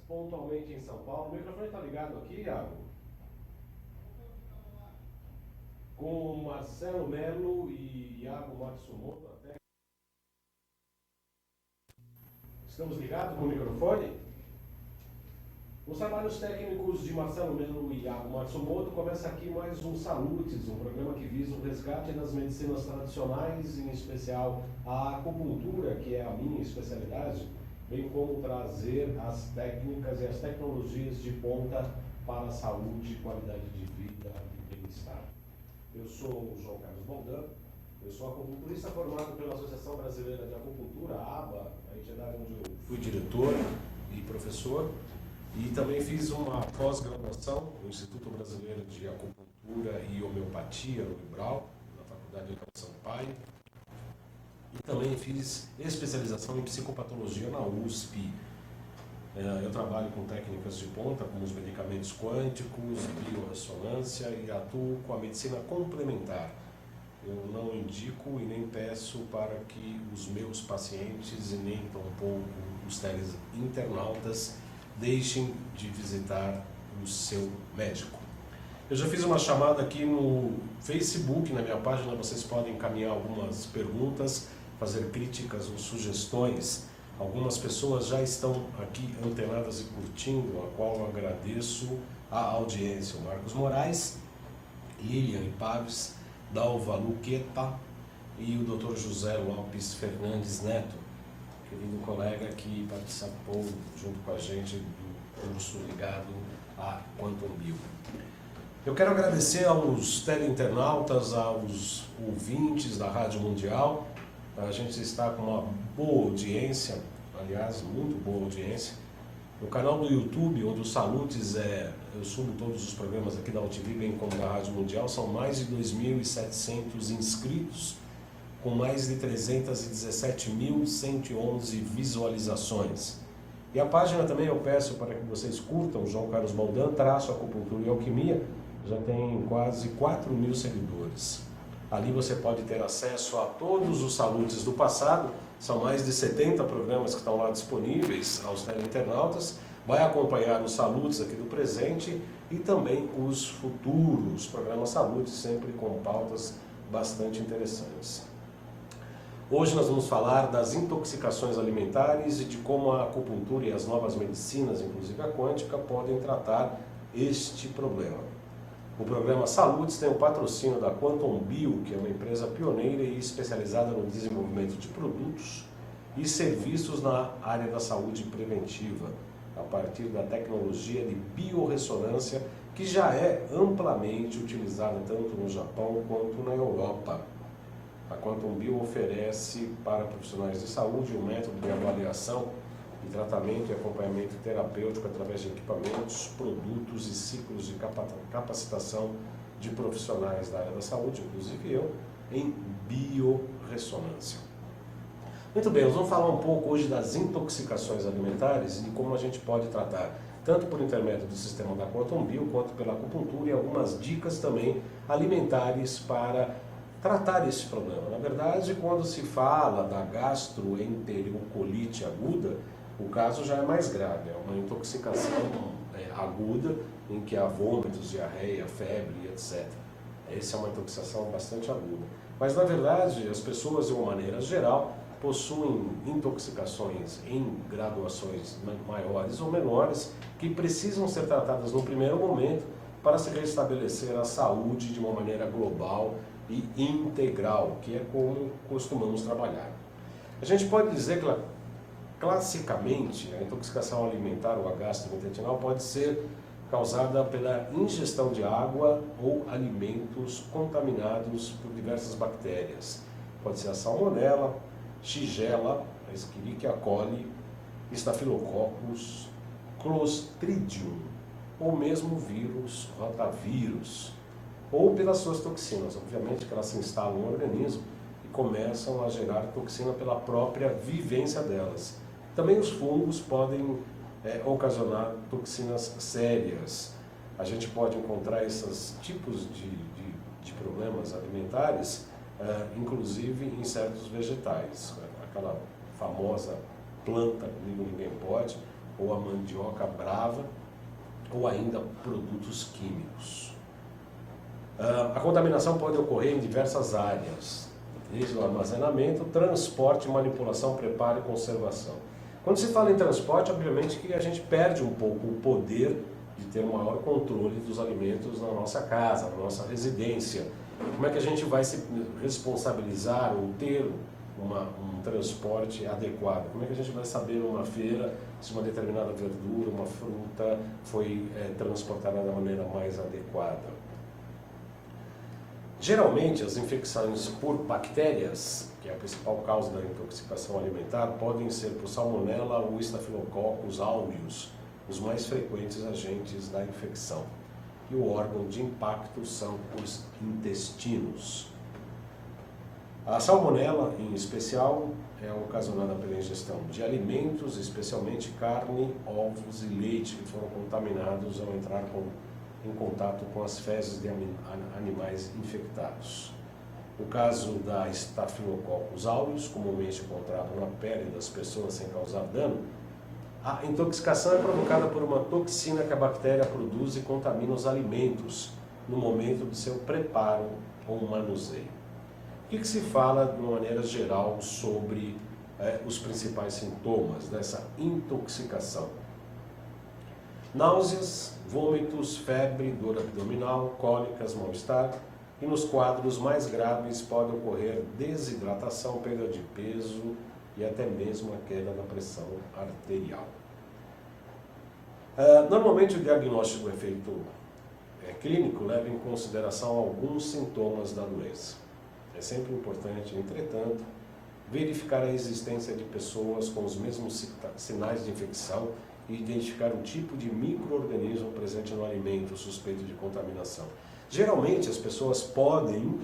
pontualmente em São Paulo. O microfone está ligado aqui, Iago? Com Marcelo Melo e Iago Matsumoto até. Estamos ligados com o microfone? Os trabalhos técnicos de Marcelo Melo e Iago Matsumoto começa aqui mais um Salutes, um programa que visa o resgate das medicinas tradicionais, em especial a acupuntura, que é a minha especialidade, bem como trazer as técnicas e as tecnologias de ponta para a saúde, qualidade de vida e bem-estar. Eu sou o João Carlos Boldan, eu sou acupunturista formado pela Associação Brasileira de Acupuntura, a ABA, a entidade onde eu fui diretor e professor, e também fiz uma pós-graduação no Instituto Brasileiro de Acupuntura e Homeopatia, no IBRAL, na Faculdade de Sampaio. E também fiz especialização em psicopatologia na USP. Eu trabalho com técnicas de ponta, como os medicamentos quânticos, biorressonância, e atuo com a medicina complementar. Eu não indico e nem peço para que os meus pacientes, e nem tampouco os teleinternautas, deixem de visitar o seu médico. Eu já fiz uma chamada aqui no Facebook, na minha página, vocês podem encaminhar algumas perguntas, fazer críticas ou sugestões. Algumas pessoas já estão aqui antenadas e curtindo, a qual eu agradeço a audiência. O Marcos Moraes, Lilian Paves, Dalva Luqueta e o Dr. José Lopes Fernandes Neto, querido colega que participou junto com a gente do curso ligado a Quantum Bio. Eu quero agradecer aos teleinternautas, aos ouvintes da Rádio Mundial. A gente está com uma boa audiência, aliás, muito boa audiência. No canal do YouTube, onde o Salutes eu subo todos os programas aqui da UTV, bem como da Rádio Mundial, são mais de 2.700 inscritos, com mais de 317.111 visualizações. E a página também eu peço para que vocês curtam, João Carlos Boldan, Acupuntura e Alquimia, já tem quase 4.000 seguidores. Ali você pode ter acesso a todos os salutes do passado, são mais de 70 programas que estão lá disponíveis aos teleinternautas, vai acompanhar os salutes aqui do presente e também os futuros programas salutes, sempre com pautas bastante interessantes. Hoje nós vamos falar das intoxicações alimentares e de como a acupuntura e as novas medicinas, inclusive a quântica, podem tratar este problema. O programa Salutes tem o patrocínio da Quantum Bio, que é uma empresa pioneira e especializada no desenvolvimento de produtos e serviços na área da saúde preventiva, a partir da tecnologia de biorressonância, que já é amplamente utilizada tanto no Japão quanto na Europa. A Quantum Bio oferece para profissionais de saúde um método de avaliação de tratamento e acompanhamento terapêutico através de equipamentos, produtos e ciclos de capacitação de profissionais da área da saúde, inclusive eu, em biorressonância. Muito bem, nós vamos falar um pouco hoje das intoxicações alimentares e de como a gente pode tratar, tanto por intermédio do sistema da Quantum Bio, quanto pela acupuntura, e algumas dicas também alimentares para tratar esse problema. Na verdade, quando se fala da gastroenteriocolite aguda, o caso já é mais grave, é uma intoxicação aguda, em que há vômitos, diarreia, febre, etc. Essa é uma intoxicação bastante aguda. Mas, na verdade, as pessoas, de uma maneira geral, possuem intoxicações em graduações maiores ou menores, que precisam ser tratadas no primeiro momento para se restabelecer a saúde de uma maneira global e integral, que é como costumamos trabalhar. A gente pode dizer que, classicamente, a intoxicação alimentar ou a gastrointestinal pode ser causada pela ingestão de água ou alimentos contaminados por diversas bactérias. Pode ser a salmonela, shigella, a escherichia coli, estafilococcus, clostridium, ou mesmo o vírus rotavírus, ou pelas suas toxinas. Obviamente que elas se instalam no organismo e começam a gerar toxina pela própria vivência delas. Também os fungos podem ocasionar toxinas sérias. A gente pode encontrar esses tipos de problemas alimentares, inclusive em certos vegetais. Aquela famosa planta, comigo ninguém pode, ou a mandioca brava, ou ainda produtos químicos. A contaminação pode ocorrer em diversas áreas, desde o armazenamento, transporte, manipulação, preparo e conservação. Quando se fala em transporte, obviamente que a gente perde um pouco o poder de ter um maior controle dos alimentos na nossa casa, na nossa residência. Como é que a gente vai se responsabilizar ou ter um transporte adequado? Como é que a gente vai saber numa feira se uma determinada verdura, uma fruta foi transportada da maneira mais adequada? Geralmente, as infecções por bactérias, que é a principal causa da intoxicação alimentar, podem ser por salmonella ou Staphylococcus aureus, os mais frequentes agentes da infecção. E o órgão de impacto são os intestinos. A salmonella, em especial, é ocasionada pela ingestão de alimentos, especialmente carne, ovos e leite, que foram contaminados ao entrar em contato com as fezes de animais infectados. O caso da Staphylococcus aureus, comumente encontrado na pele das pessoas sem causar dano, a intoxicação é provocada por uma toxina que a bactéria produz e contamina os alimentos no momento de seu preparo ou manuseio. O que se fala, de uma maneira geral, sobre os principais sintomas dessa intoxicação? Náuseas, vômitos, febre, dor abdominal, cólicas, mal-estar, e nos quadros mais graves pode ocorrer desidratação, perda de peso e até mesmo a queda da pressão arterial. Normalmente o diagnóstico feito clínico leva em consideração alguns sintomas da doença. É sempre importante, entretanto, verificar a existência de pessoas com os mesmos sinais de infecção e identificar o tipo de micro-organismo presente no alimento suspeito de contaminação. Geralmente as pessoas podem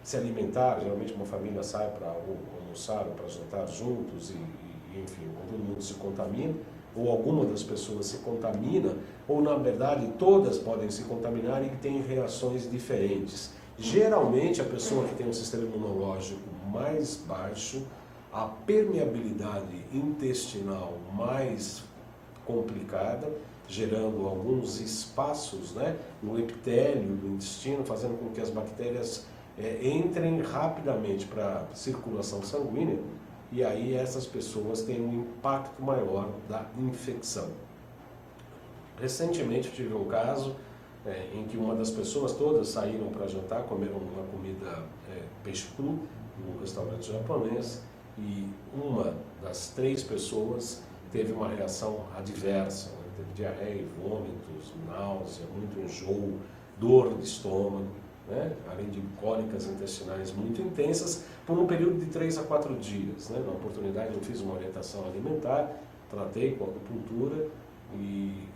se alimentar, geralmente uma família sai para almoçar ou para jantar juntos e enfim, todo mundo se contamina, ou alguma das pessoas se contamina, ou na verdade todas podem se contaminar e têm reações diferentes. Geralmente a pessoa que tem um sistema imunológico mais baixo, a permeabilidade intestinal mais complicada, gerando alguns espaços no epitélio do intestino, fazendo com que as bactérias entrem rapidamente para a circulação sanguínea, e aí essas pessoas têm um impacto maior da infecção. Recentemente eu tive um caso em que uma das pessoas todas saíram para jantar, comeram uma comida peixe cru, num restaurante japonês, e uma das 3 pessoas teve uma reação adversa, teve diarreia, vômitos, náusea, muito enjoo, dor de estômago, além de cólicas intestinais muito intensas, por um período de 3 a 4 dias. Na oportunidade eu fiz uma orientação alimentar, tratei com acupuntura e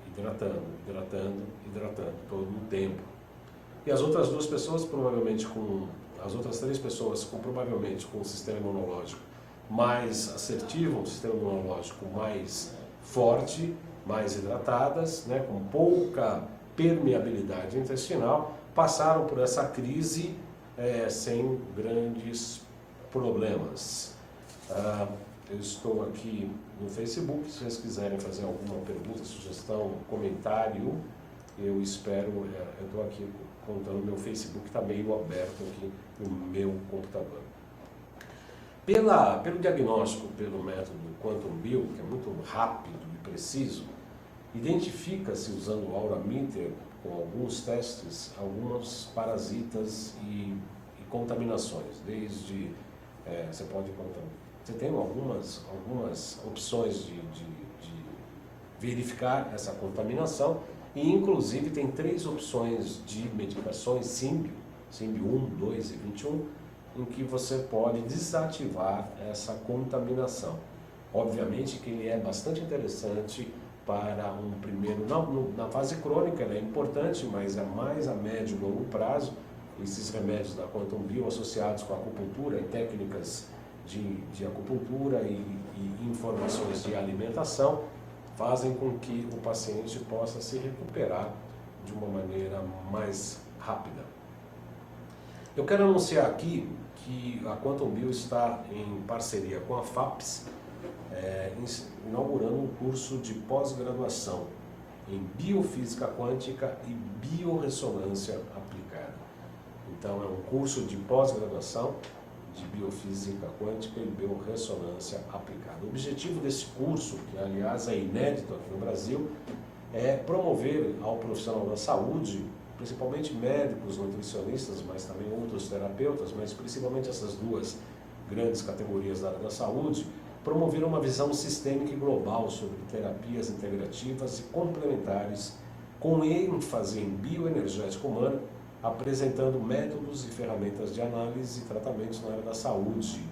hidratando todo o tempo. E as outras 2 pessoas, as outras 3 pessoas provavelmente com um sistema imunológico mais assertivo, um sistema imunológico mais forte, mais hidratadas, com pouca permeabilidade intestinal, passaram por essa crise sem grandes problemas. Eu estou aqui no Facebook, se vocês quiserem fazer alguma pergunta, sugestão, comentário, eu espero, eu estou aqui contando, meu Facebook está meio aberto aqui no meu computador. Pelo diagnóstico, pelo método Quantum Bill, que é muito rápido e preciso, identifica-se, usando o Aurameter, com alguns testes, alguns parasitas e contaminações, desde, você tem algumas opções de verificar essa contaminação, e inclusive tem 3 opções de medicações, Símbio 1, 2 e 21, em que você pode desativar essa contaminação. Obviamente que ele é bastante interessante para um primeiro, na fase crônica ele é importante, mas é mais a médio e longo prazo. Esses remédios da Quantum Bill associados com a acupuntura e técnicas de acupuntura e informações de alimentação fazem com que o paciente possa se recuperar de uma maneira mais rápida. Eu quero anunciar aqui que a Quantum Bill está em parceria com a FAPES inaugurando um curso de pós-graduação em biofísica quântica e biorressonância aplicada. Então é um curso de pós-graduação de biofísica quântica e biorressonância aplicada. O objetivo desse curso, que aliás é inédito aqui no Brasil, é promover ao profissional da saúde, principalmente médicos, nutricionistas, mas também outros terapeutas, mas principalmente essas duas grandes categorias da área da saúde, promover uma visão sistêmica e global sobre terapias integrativas e complementares com ênfase em bioenergética humana, apresentando métodos e ferramentas de análise e tratamentos na área da saúde,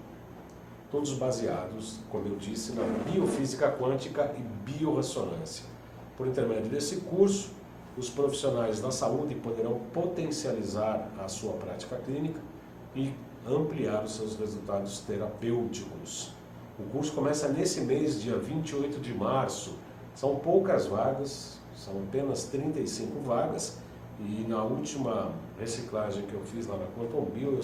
todos baseados, como eu disse, na biofísica quântica e biorressonância. Por intermédio desse curso, os profissionais da saúde poderão potencializar a sua prática clínica e ampliar os seus resultados terapêuticos. O curso começa nesse mês, dia 28 de março. São poucas vagas, são apenas 35 vagas. E na última reciclagem que eu fiz lá na Quantum Bio,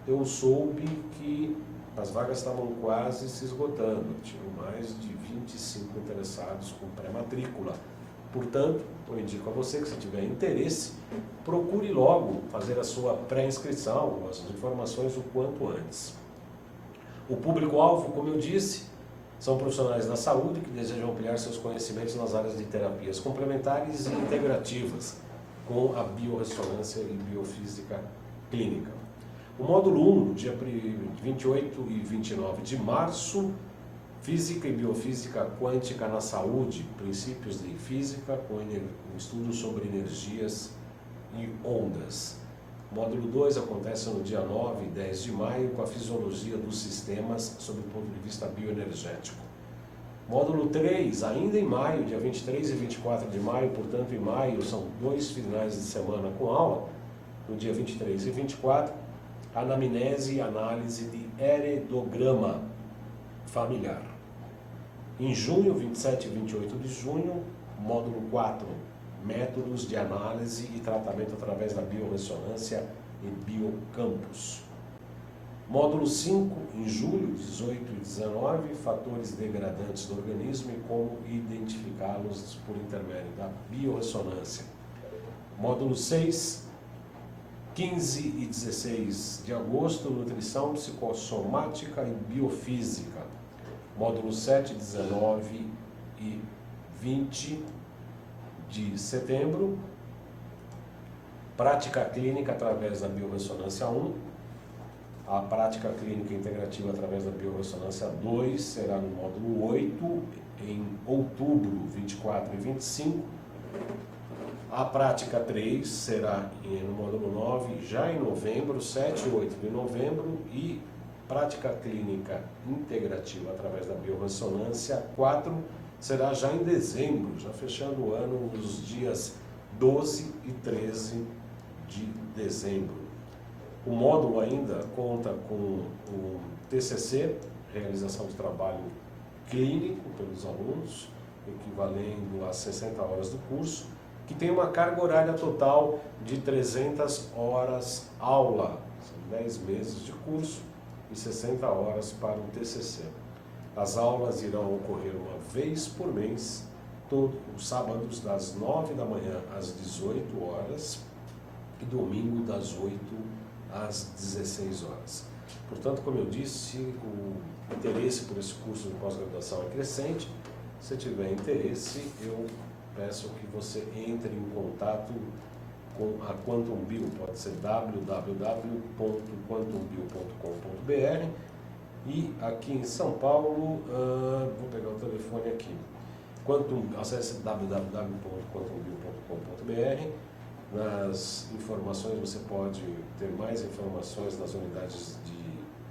eu soube que as vagas estavam quase se esgotando. Tinham mais de 25 interessados com pré-matrícula. Portanto, eu indico a você que, se tiver interesse, procure logo fazer a sua pré-inscrição, as informações o quanto antes. O público-alvo, como eu disse, são profissionais da saúde que desejam ampliar seus conhecimentos nas áreas de terapias complementares e integrativas, com a biorressonância e biofísica clínica. O módulo 1, no dia 28 e 29 de março, Física e Biofísica Quântica na Saúde, Princípios de Física, com estudos sobre energias e ondas. O módulo 2 acontece no dia 9 e 10 de maio, com a Fisiologia dos Sistemas, sob o ponto de vista bioenergético. Módulo 3, ainda em maio, dia 23 e 24 de maio, portanto em maio são 2 finais de semana com aula, no dia 23 e 24, Anamnese e Análise de Heredograma Familiar. Em junho, 27 e 28 de junho, módulo 4, Métodos de Análise e Tratamento através da Biorressonância e Biocampos. Módulo 5, em julho, 18 e 19, Fatores degradantes do organismo e como identificá-los por intermédio da biorressonância. Módulo 6, 15 e 16 de agosto, Nutrição psicossomática e biofísica. Módulo 7, 19 e 20 de setembro, Prática Clínica através da Biorressonância 1. A Prática Clínica Integrativa através da Biorressonância 2 será no módulo 8, em outubro, 24 e 25. A Prática 3 será no módulo 9, já em novembro, 7 e 8 de novembro. E Prática Clínica Integrativa através da Biorressonância 4 será já em dezembro, já fechando o ano nos dias 12 e 13 de dezembro. O módulo ainda conta com o TCC, realização de trabalho clínico pelos alunos, equivalendo a 60 horas do curso, que tem uma carga horária total de 300 horas aula, são 10 meses de curso e 60 horas para o TCC. As aulas irão ocorrer uma vez por mês, todos os sábados das 9 da manhã às 18 horas e domingo das 8 às 16 horas. Portanto, como eu disse, o interesse por esse curso de pós-graduação é crescente. Se tiver interesse, eu peço que você entre em contato com a Quantum Bio, pode ser www.quantumbio.com.br. E aqui em São Paulo, vou pegar o telefone aqui, acesse www.quantumbio.com.br. Nas informações você pode ter mais informações nas unidades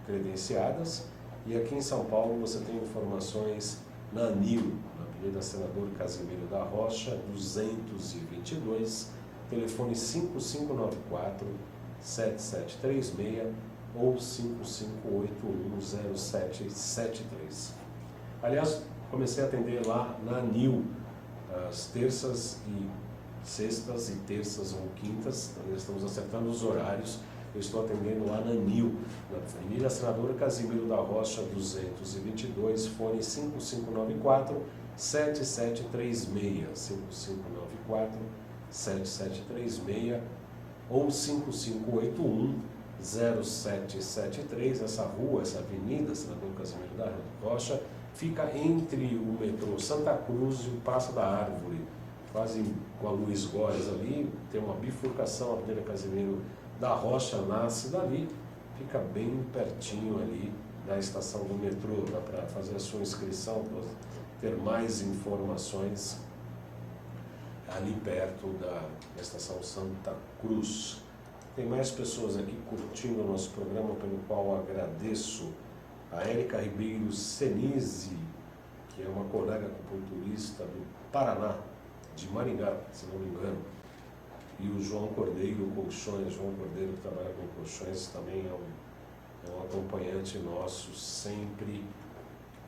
credenciadas, e aqui em São Paulo você tem informações na ANIL, na Avenida Senador Casimiro da Rocha, 222, telefone 5594-7736 ou 55810773. Aliás, comecei a atender lá na ANIL, às terças e sextas e terças ou quintas, estamos acertando os horários eu estou atendendo lá na Anil, na Avenida Senador Casimiro da Rocha 222, fone 5594-7736, 5594-7736 ou 5581-0773. Essa rua, essa avenida Senador Casimiro da Rocha, fica entre o metrô Santa Cruz e o Passo da Árvore, quase com a Luiz Góes ali, tem uma bifurcação, a Avenida Casimiro da Rocha nasce dali, fica bem pertinho ali da estação do metrô. Dá para fazer a sua inscrição, para ter mais informações ali perto da estação Santa Cruz. Tem mais pessoas aqui curtindo o nosso programa, pelo qual agradeço. A Érica Ribeiro Senise, que é uma colega acupunturista do Paraná, de Maringá, se não me engano. E o João Cordeiro Colchões, João Cordeiro que trabalha com colchões, também é um acompanhante nosso, sempre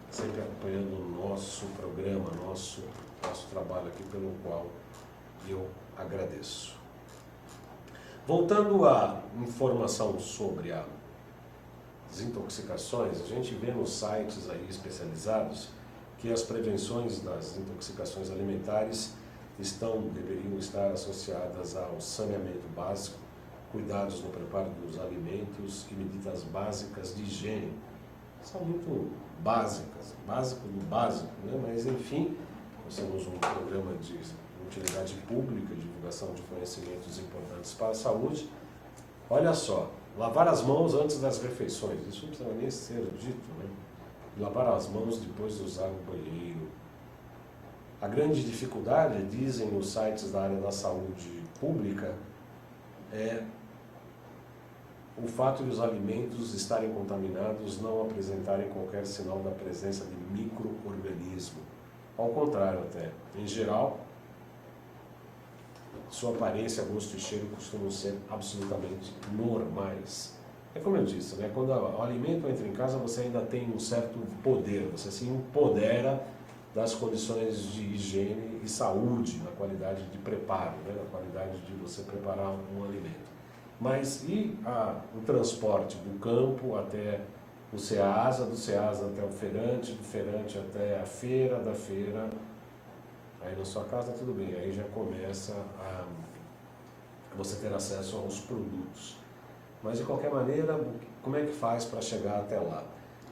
acompanhando o nosso programa, nosso trabalho aqui, pelo qual eu agradeço. Voltando à informação sobre as intoxicações, a gente vê nos sites aí especializados que as prevenções das intoxicações alimentares deveriam estar associadas ao saneamento básico, cuidados no preparo dos alimentos e medidas básicas de higiene. São muito básicas, básico do básico, né? Mas enfim, nós temos um programa de utilidade pública, divulgação de conhecimentos importantes para a saúde. Olha só, lavar as mãos antes das refeições, isso não precisa nem ser dito, né? Lavar as mãos depois de usar o banheiro. A grande dificuldade, dizem os sites da área da saúde pública, é o fato de os alimentos estarem contaminados não apresentarem qualquer sinal da presença de micro-organismo. Ao contrário até, em geral, sua aparência, gosto e cheiro costumam ser absolutamente normais. É como eu disse, né? Quando o alimento entra em casa, você ainda tem um certo poder, você se empodera das condições de higiene e saúde, na qualidade de preparo, né? Na qualidade de você preparar um alimento. Mas e o transporte do campo até o Ceasa, do Ceasa até o feirante, do feirante até a feira, da feira, aí na sua casa tudo bem, aí já começa a você ter acesso aos produtos. Mas de qualquer maneira, como é que faz para chegar até lá?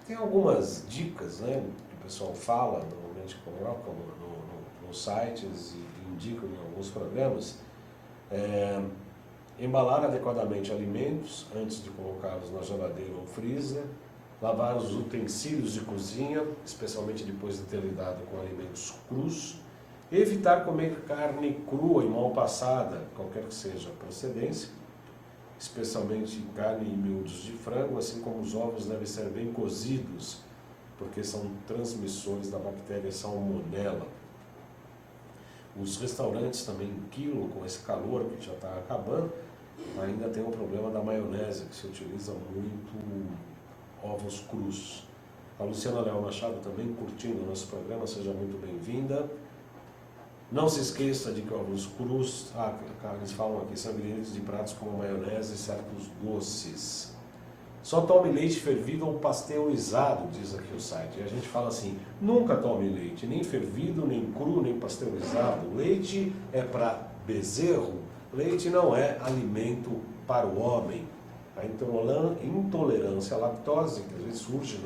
Tem algumas dicas, né, que o pessoal fala, normalmente colocam nos sites e indicam em alguns programas. Embalar adequadamente alimentos antes de colocá-los na geladeira ou freezer, lavar os utensílios de cozinha, especialmente depois de ter lidado com alimentos crus, evitar comer carne crua e mal passada, qualquer que seja a procedência, especialmente carne e miúdos de frango, assim como os ovos devem ser bem cozidos, porque são transmissores da bactéria Salmonella. Os restaurantes também, em quilo, com esse calor que já está acabando, ainda tem o problema da maionese, que se utiliza muito ovos crus. A Luciana Leal Machado também curtindo o nosso programa, seja muito bem-vinda. Não se esqueça de que ovos crus, eles falam aqui, são ingredientes de pratos como maionese e certos doces. Só tome leite fervido ou pasteurizado, diz aqui o site. E a gente fala assim, nunca tome leite, nem fervido, nem cru, nem pasteurizado. Leite é para bezerro, leite não é alimento para o homem. A intolerância à lactose, que às vezes surge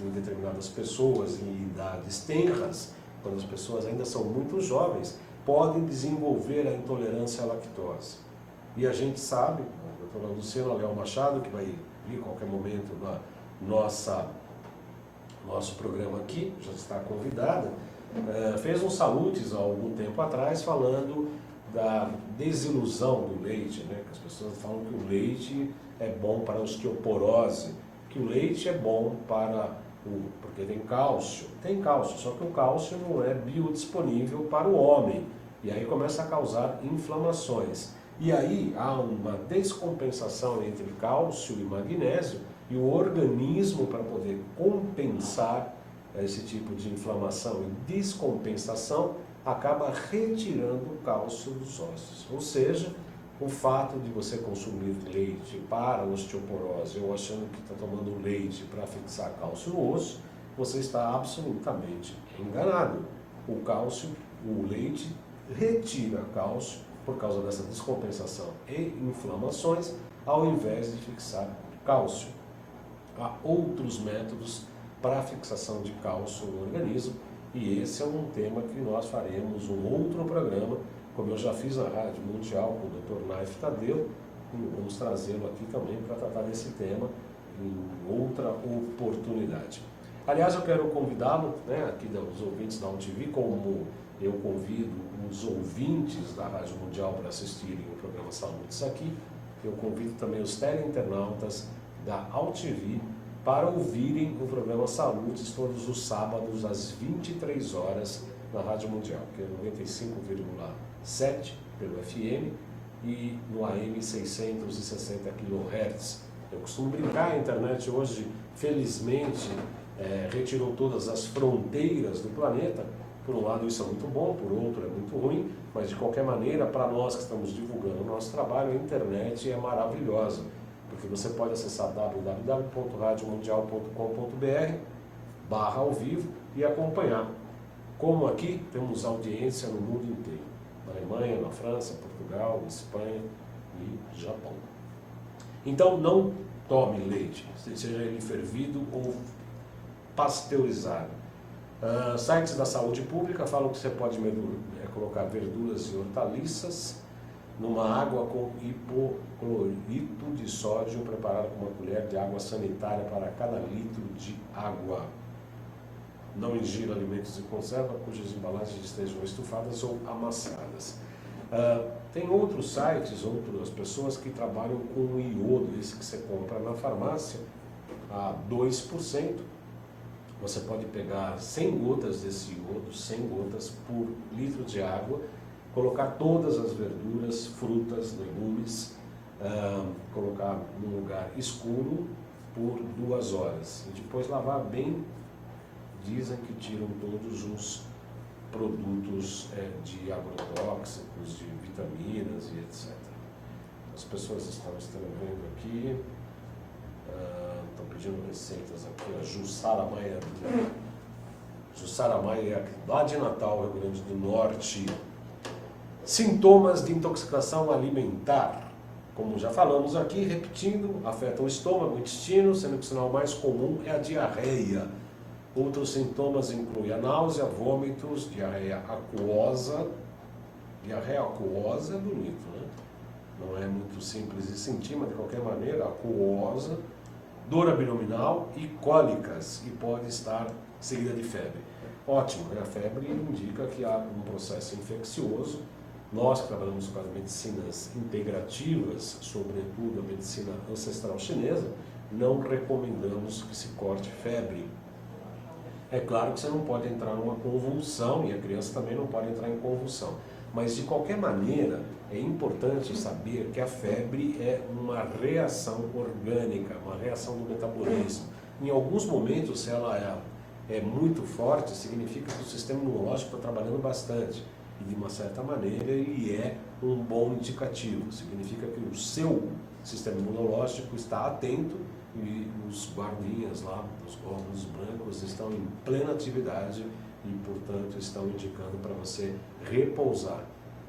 em determinadas pessoas em idades tenras, quando as pessoas ainda são muito jovens, podem desenvolver a intolerância à lactose. E a gente sabe, a doutora Luciana Leal Machado, que vai vir a qualquer momento na nosso programa aqui, já está convidada, fez um salutes há algum tempo atrás falando da desilusão do leite, né? Que as pessoas falam que o leite é bom para a osteoporose, que o leite é bom porque tem cálcio, só que o cálcio não é biodisponível para o homem, e aí começa a causar inflamações. E aí há uma descompensação entre cálcio e magnésio, e o organismo, para poder compensar esse tipo de inflamação e descompensação, acaba retirando o cálcio dos ossos. Ou seja, o fato de você consumir leite para osteoporose ou achando que está tomando leite para fixar cálcio no osso, você está absolutamente enganado. O cálcio, o leite, retira cálcio por causa dessa descompensação e inflamações, ao invés de fixar cálcio. Há outros métodos para a fixação de cálcio no organismo, e esse é um tema que nós faremos um outro programa, como eu já fiz na Rádio Mundial com o Dr. Naif Tadeu, e vamos trazê-lo aqui também para tratar desse tema em outra oportunidade. Aliás, eu quero convidá-lo, aqui dos ouvintes da UTV, como eu convido os ouvintes da Rádio Mundial para assistirem o programa Saúde aqui, eu convido também os teleinternautas da UTV para ouvirem o programa Saúde todos os sábados às 23 horas na Rádio Mundial, que é 95,7 pelo FM e no AM 660 kHz. Eu costumo brincar, a internet hoje, felizmente, retirou todas as fronteiras do planeta. Por um lado isso é muito bom, por outro é muito ruim, mas de qualquer maneira, para nós que estamos divulgando o nosso trabalho, a internet é maravilhosa, porque você pode acessar www.radiomundial.com.br/ao vivo e acompanhar. Como aqui temos audiência no mundo inteiro, na Alemanha, na França, Portugal, Espanha e Japão. Então não tome leite, seja ele fervido ou pasteurizado. Sites da saúde pública falam que você pode colocar verduras e hortaliças numa água com hipoclorito de sódio preparada com uma colher de água sanitária para cada litro de água. Não ingira alimentos de conserva cujas embalagens estejam estufadas ou amassadas. Tem outros sites, outras pessoas que trabalham com o iodo, esse que você compra na farmácia, a 2%. Você pode pegar 100 gotas desse iodo, 100 gotas por litro de água, colocar todas as verduras, frutas, legumes, colocar num lugar escuro por 2 horas. E depois lavar bem. Dizem que tiram todos os produtos de agrotóxicos, de vitaminas e etc. As pessoas estão escrevendo aqui, estão pedindo receitas aqui. A Jussara Maia, lá de Natal, Rio Grande do Norte. Sintomas de intoxicação alimentar. Como já falamos aqui, repetindo, afeta o estômago, o intestino, sendo que o sinal mais comum é a diarreia. Outros sintomas incluem a náusea, vômitos, diarreia aquosa. Diarreia aquosa é bonito, né? Não é muito simples de sentir, mas de qualquer maneira, aquosa, dor abdominal e cólicas, e pode estar seguida de febre. Ótimo, a febre indica que há um processo infeccioso. Nós que trabalhamos com as medicinas integrativas, sobretudo a medicina ancestral chinesa, não recomendamos que se corte febre. É claro que você não pode entrar numa convulsão, e a criança também não pode entrar em convulsão. Mas, de qualquer maneira, é importante saber que a febre é uma reação orgânica, uma reação do metabolismo. Em alguns momentos, se ela é muito forte, significa que o sistema imunológico está trabalhando bastante. E, de uma certa maneira, ele é um bom indicativo. Significa que o seu sistema imunológico está atento e os guardinhas lá, os glóbulos brancos, estão em plena atividade e, portanto, estão indicando para você repousar.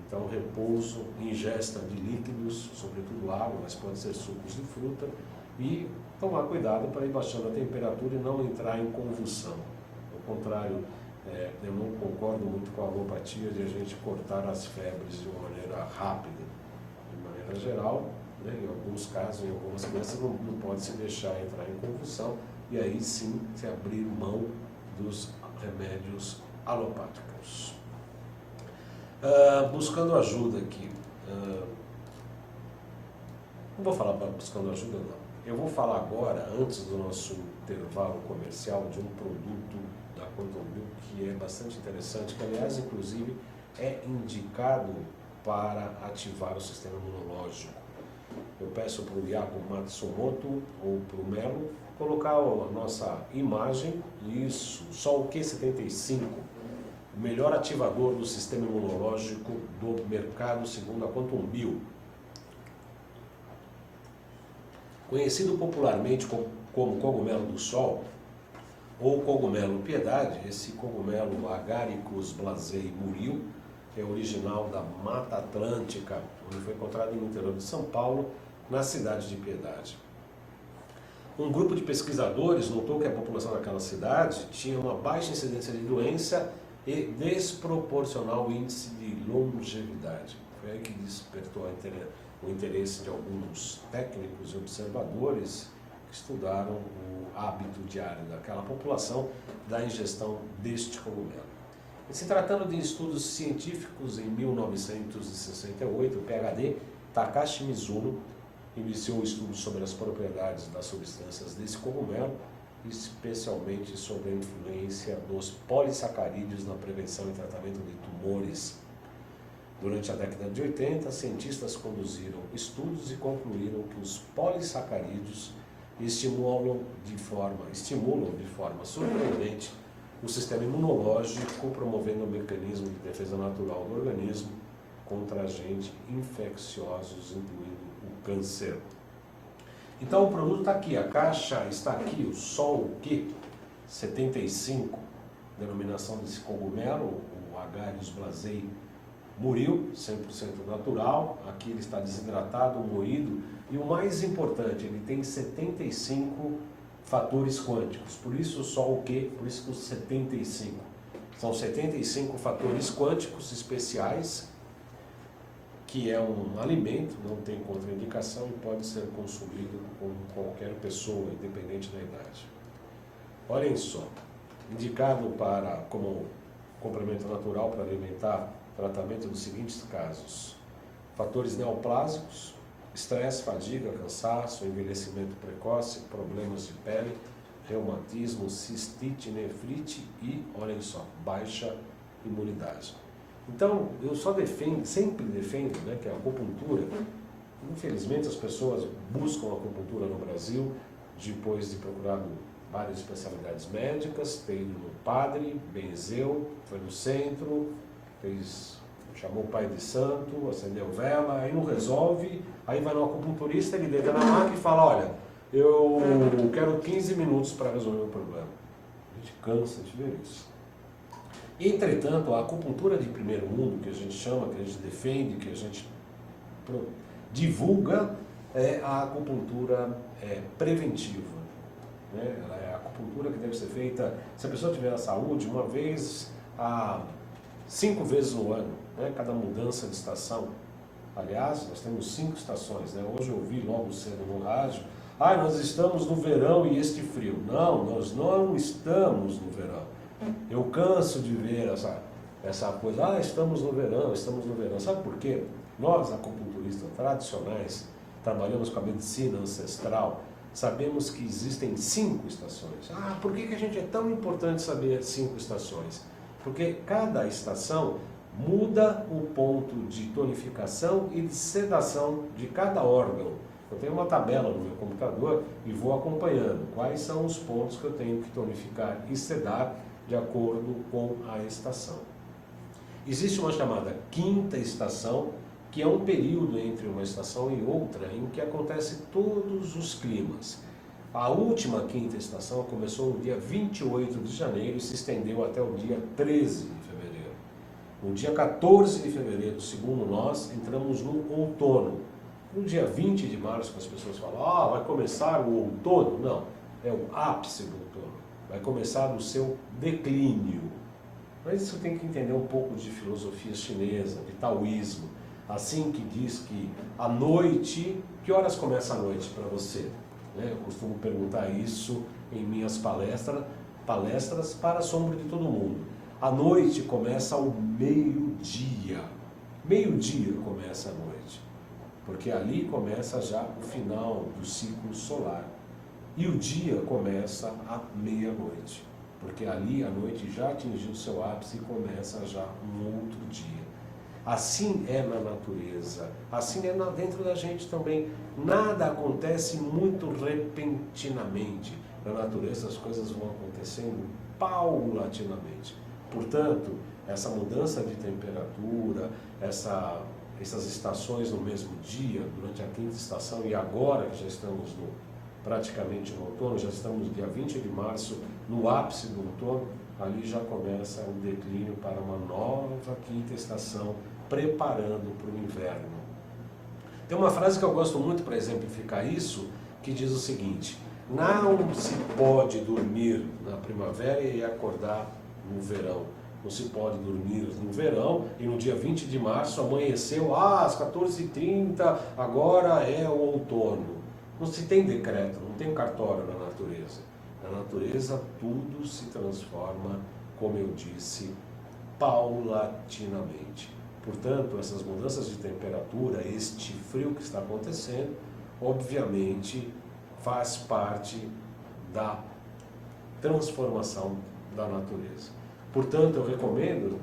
Então, repouso, ingesta de líquidos, sobretudo água, mas pode ser sucos de fruta, e tomar cuidado para ir baixando a temperatura e não entrar em convulsão. Ao contrário, eu não concordo muito com a alopatia de a gente cortar as febres de uma maneira rápida. De maneira geral, em alguns casos, em algumas crianças, não pode se deixar entrar em convulsão, e aí sim se abrir mão dos remédios alopáticos. Buscando ajuda aqui. Não vou falar buscando ajuda, não. Eu vou falar agora, antes do nosso intervalo comercial, de um produto da Quantum Bio que é bastante interessante, que aliás, inclusive, é indicado para ativar o sistema imunológico. Eu peço para o Iago Matsumoto ou para o Melo colocar a nossa imagem, isso, só o Q75, o melhor ativador do sistema imunológico do mercado segundo a Quantum Bio. Conhecido popularmente como cogumelo do sol ou cogumelo piedade, esse cogumelo Agaricus blazei muriu é original da Mata Atlântica, onde foi encontrado no interior de São Paulo, na cidade de Piedade. Um grupo de pesquisadores notou que a população daquela cidade tinha uma baixa incidência de doença e desproporcional índice de longevidade. Foi aí que despertou o interesse de alguns técnicos e observadores que estudaram o hábito diário daquela população da ingestão deste cogumelo. E se tratando de estudos científicos, em 1968, o PhD Takashi Mizuno iniciou estudos sobre as propriedades das substâncias desse cogumelo, especialmente sobre a influência dos polissacarídeos na prevenção e tratamento de tumores. Durante a década de 80, cientistas conduziram estudos e concluíram que os polissacarídeos estimulam de forma surpreendente o sistema imunológico, promovendo o mecanismo de defesa natural do organismo contra agentes infecciosos, incluindo o câncer. Então o produto está aqui, a caixa está aqui, o Sol Q 75, denominação desse cogumelo, o Agaricus blazei muriu, 100% natural, aqui ele está desidratado, moído, e o mais importante, ele tem 75 fatores quânticos, por isso só o Q, por isso que os 75. São 75 fatores quânticos especiais, que é um alimento, não tem contraindicação e pode ser consumido por qualquer pessoa, independente da idade. Olhem só, indicado como complemento natural para alimentar tratamento dos seguintes casos: fatores neoplásicos, estresse, fadiga, cansaço, envelhecimento precoce, problemas de pele, reumatismo, cistite, nefrite e, olhem só, baixa imunidade. Então, eu sempre defendo, né, que a acupuntura, infelizmente as pessoas buscam a acupuntura no Brasil, depois de procurar várias especialidades médicas, ter ido no padre, benzeu, foi no centro, chamou o pai de santo, acendeu vela, aí não resolve, aí vai no acupunturista, ele deita na maca e fala, olha, eu quero 15 minutos para resolver o problema. A gente cansa de ver isso. Entretanto, a acupuntura de primeiro mundo, que a gente chama, que a gente defende, que a gente divulga, é a acupuntura preventiva. Né? Ela é a acupuntura que deve ser feita, se a pessoa tiver a saúde, uma vez a 5 vezes no ano, né? Cada mudança de estação. Aliás, nós temos 5 estações. Né? Hoje eu vi logo cedo no rádio, nós estamos no verão e este frio. Não, nós não estamos no verão. Eu canso de ver essa coisa, estamos no verão, estamos no verão. Sabe por quê? Nós, acupunturistas tradicionais, trabalhamos com a medicina ancestral, sabemos que existem 5 estações. Por que a gente é tão importante saber 5 estações? Porque cada estação muda o ponto de tonificação e de sedação de cada órgão. Eu tenho uma tabela no meu computador e vou acompanhando quais são os pontos que eu tenho que tonificar e sedar de acordo com a estação. Existe uma chamada quinta estação, que é um período entre uma estação e outra, em que acontece todos os climas. A última quinta estação começou no dia 28 de janeiro e se estendeu até o dia 13 de fevereiro. No dia 14 de fevereiro, segundo nós, entramos no outono. No dia 20 de março, que as pessoas falam, vai começar o outono. Não, é o ápice do outono. Vai começar o seu declínio. Mas isso tem que entender um pouco de filosofia chinesa, de taoísmo. Assim que diz que a noite, que horas começa a noite para você? Eu costumo perguntar isso em minhas palestras para a sombra de todo mundo. A noite começa ao meio-dia. Meio-dia começa a noite. Porque ali começa já o final do ciclo solar. E o dia começa à meia-noite, porque ali a noite já atingiu seu ápice e começa já um outro dia. Assim é na natureza, assim é dentro da gente também. Nada acontece muito repentinamente. Na natureza as coisas vão acontecendo paulatinamente. Portanto, essa mudança de temperatura, essa essas estações no mesmo dia, durante a quinta estação, e agora que já estamos praticamente no outono, já estamos no dia 20 de março, no ápice do outono, ali já começa o declínio para uma nova quinta estação, preparando para o inverno. Tem uma frase que eu gosto muito para exemplificar isso, que diz o seguinte: não se pode dormir na primavera e acordar no verão. Não se pode dormir no verão e no dia 20 de março amanheceu às 14h30, agora é o outono. Não se tem decreto, não tem cartório na natureza. Na natureza tudo se transforma, como eu disse, paulatinamente. Portanto, essas mudanças de temperatura, este frio que está acontecendo, obviamente faz parte da transformação da natureza. Portanto, eu recomendo,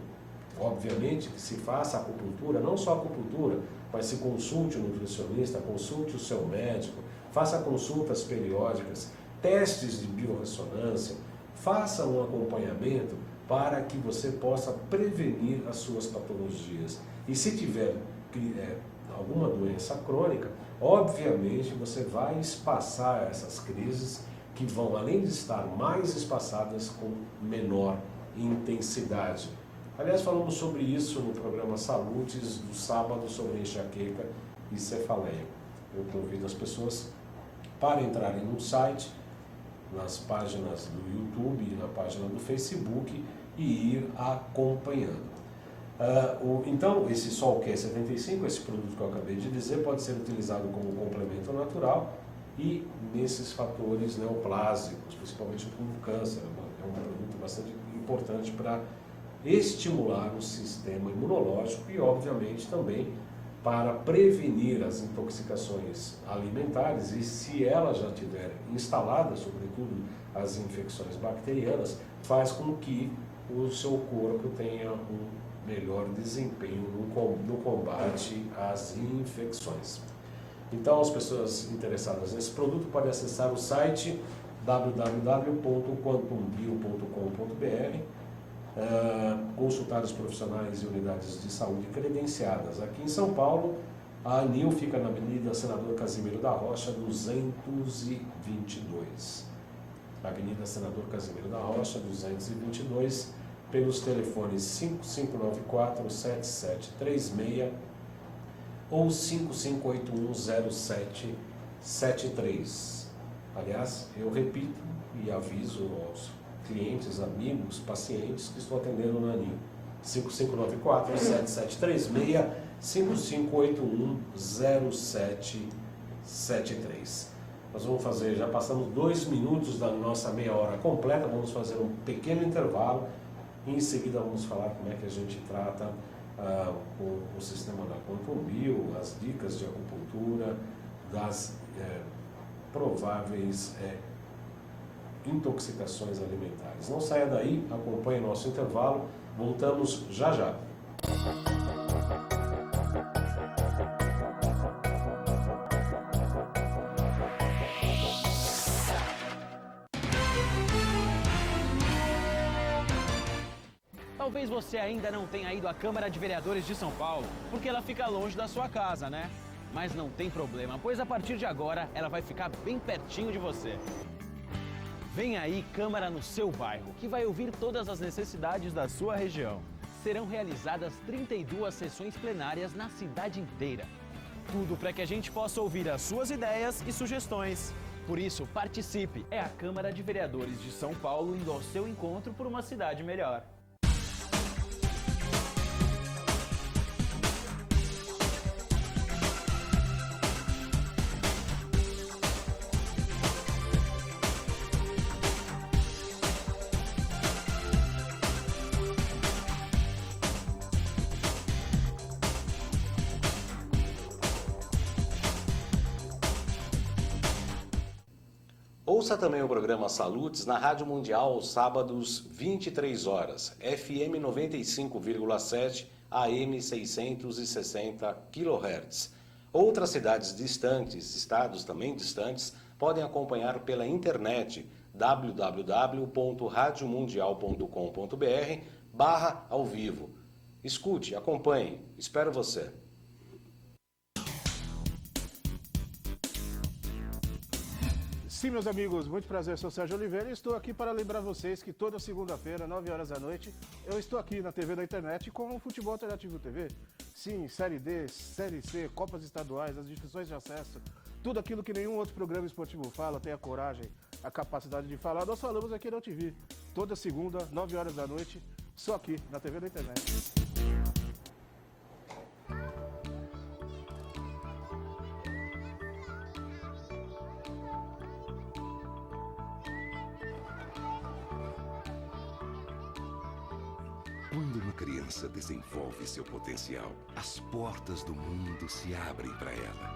obviamente, que se faça acupuntura, não só acupuntura, mas se consulte o nutricionista, consulte o seu médico, faça consultas periódicas, testes de biorressonância, faça um acompanhamento para que você possa prevenir as suas patologias. E se tiver alguma doença crônica, obviamente você vai espaçar essas crises que vão, além de estar mais espaçadas, com menor intensidade. Aliás, falamos sobre isso no programa Saludes do sábado, sobre enxaqueca e cefaleia. Eu convido as pessoas para entrarem no site, nas páginas do YouTube e na página do Facebook e ir acompanhando. Então, esse Sol Q75, esse produto que eu acabei de dizer, pode ser utilizado como complemento natural e nesses fatores neoplásicos, principalmente com o câncer. É um produto bastante importante para estimular o sistema imunológico e, obviamente, também para prevenir as intoxicações alimentares e, se ela já estiver instalada, sobretudo as infecções bacterianas, faz com que o seu corpo tenha um melhor desempenho no combate às infecções. Então, as pessoas interessadas nesse produto podem acessar o site www.quantumbio.com.br, consultar os profissionais e unidades de saúde credenciadas. Aqui em São Paulo, a ANIL fica na Avenida Senador Casimiro da Rocha, 222. Avenida Senador Casimiro da Rocha, 222, pelos telefones 5594-7736 ou 55810773. Aliás, eu repito e aviso aos clientes, amigos, pacientes que estou atendendo na ANIL. 5594-7736, 55810773. Nós vamos fazer, já passamos 2 minutos da nossa meia hora completa, vamos fazer um pequeno intervalo e em seguida vamos falar como é que a gente trata o sistema da Quantum Bio, as dicas de acupuntura, das prováveis intoxicações alimentares. Não saia daí, acompanhe nosso intervalo, voltamos já já. Talvez você ainda não tenha ido à Câmara de Vereadores de São Paulo, porque ela fica longe da sua casa, né? Mas não tem problema, pois a partir de agora ela vai ficar bem pertinho de você. Vem aí Câmara no seu bairro, que vai ouvir todas as necessidades da sua região. Serão realizadas 32 sessões plenárias na cidade inteira. Tudo para que a gente possa ouvir as suas ideias e sugestões. Por isso, participe! É a Câmara de Vereadores de São Paulo indo ao seu encontro por uma cidade melhor. Ouça também o programa Saludes na Rádio Mundial aos sábados, 23 horas, FM 95,7, AM 660 kHz. Outras cidades distantes, estados também distantes, podem acompanhar pela internet www.radiomundial.com.br/ao vivo. Escute, acompanhe, espero você. Sim, meus amigos, muito prazer, sou Sérgio Oliveira e estou aqui para lembrar vocês que toda segunda-feira, 9 horas da noite, eu estou aqui na TV da internet com o Futebol Alternativo TV. Sim, Série D, Série C, Copas Estaduais, as divisões de acesso, tudo aquilo que nenhum outro programa esportivo fala, tem a coragem, a capacidade de falar, nós falamos aqui na TV. Toda segunda, 9 horas da noite, só aqui na TV da internet. Quando uma criança desenvolve seu potencial, as portas do mundo se abrem para ela.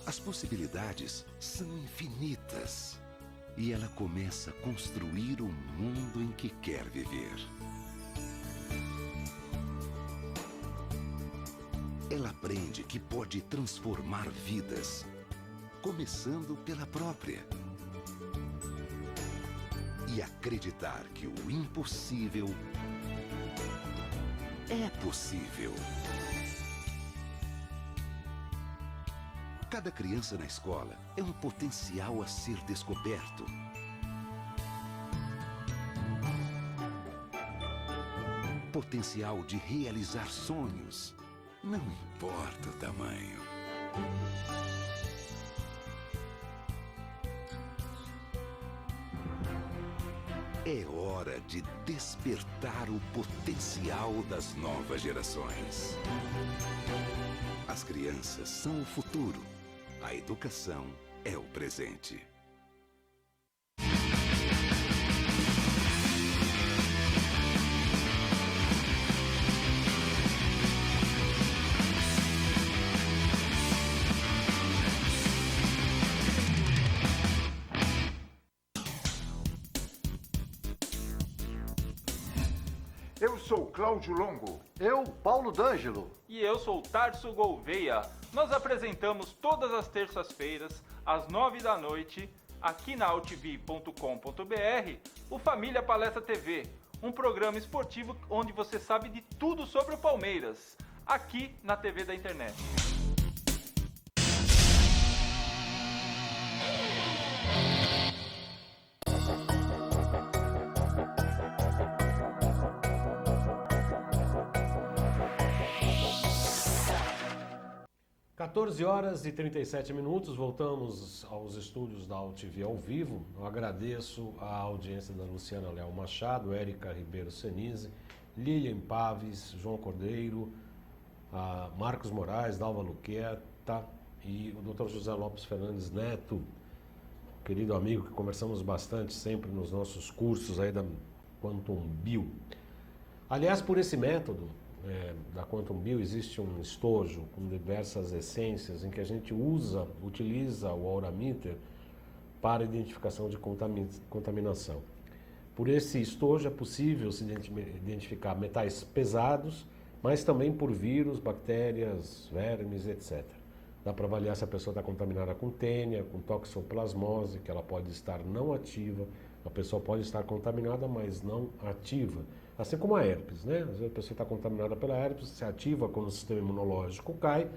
As possibilidades são infinitas e ela começa a construir o mundo em que quer viver. Ela aprende que pode transformar vidas, começando pela própria. E acreditar que o impossível é possível. Cada criança na escola é um potencial a ser descoberto. Potencial de realizar sonhos, não importa o tamanho. É hora de despertar o potencial das novas gerações. As crianças são o futuro. A educação é o presente. Eu sou Cláudio Longo. Eu, Paulo D'Angelo. E eu sou o Tarso Gouveia. Nós apresentamos todas as terças-feiras, às 9 da noite, aqui na altv.com.br, o Família Palestra TV, um programa esportivo onde você sabe de tudo sobre o Palmeiras, aqui na TV da internet. (14h37), voltamos aos estúdios da AltV ao vivo. Eu agradeço a audiência da Luciana Leal Machado, Érica Ribeiro Senise, Lilian Paves, João Cordeiro, Marcos Moraes, Dalva Luqueta e o Dr. José Lopes Fernandes Neto, querido amigo que conversamos bastante sempre nos nossos cursos aí da Quantum Bio. Aliás, por esse método da Quantum Bio existe um estojo com diversas essências em que a gente utiliza o aurameter para identificação de contaminação. Por esse estojo é possível se identificar metais pesados, mas também por vírus, bactérias, vermes, etc. Dá para avaliar se a pessoa está contaminada com tênia, com toxoplasmose, que ela pode estar não ativa, a pessoa pode estar contaminada, mas não ativa. Assim como a herpes, né? Às vezes a pessoa está contaminada pela herpes, se ativa quando o sistema imunológico cai,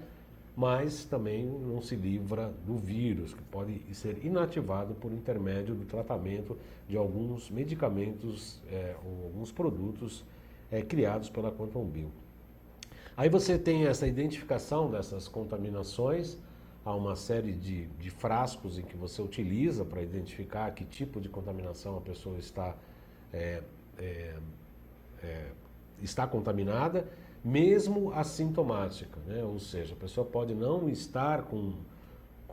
mas também não se livra do vírus, que pode ser inativado por intermédio do tratamento de alguns medicamentos ou alguns produtos criados pela Quantum Bio. Aí você tem essa identificação dessas contaminações, há uma série de frascos em que você utiliza para identificar que tipo de contaminação a pessoa está contaminada, mesmo assintomática, né? Ou seja, a pessoa pode não estar com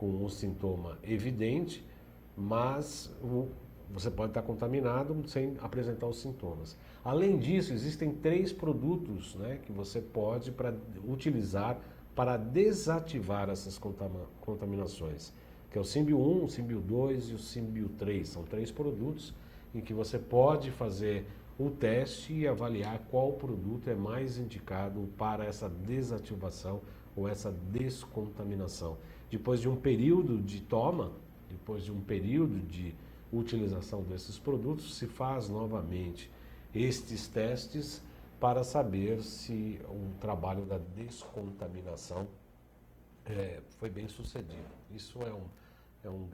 um sintoma evidente, mas você pode estar contaminado sem apresentar os sintomas. Além disso, existem 3 produtos, né, que você pode utilizar para desativar essas contaminações, que é o Symbio 1, o Symbio 2 e o Symbio 3. São 3 produtos em que você pode fazer o teste e avaliar qual produto é mais indicado para essa desativação ou essa descontaminação. Depois de um período de toma, depois de um período de utilização desses produtos, se faz novamente estes testes para saber se o trabalho da descontaminação foi bem sucedido. Isso é uma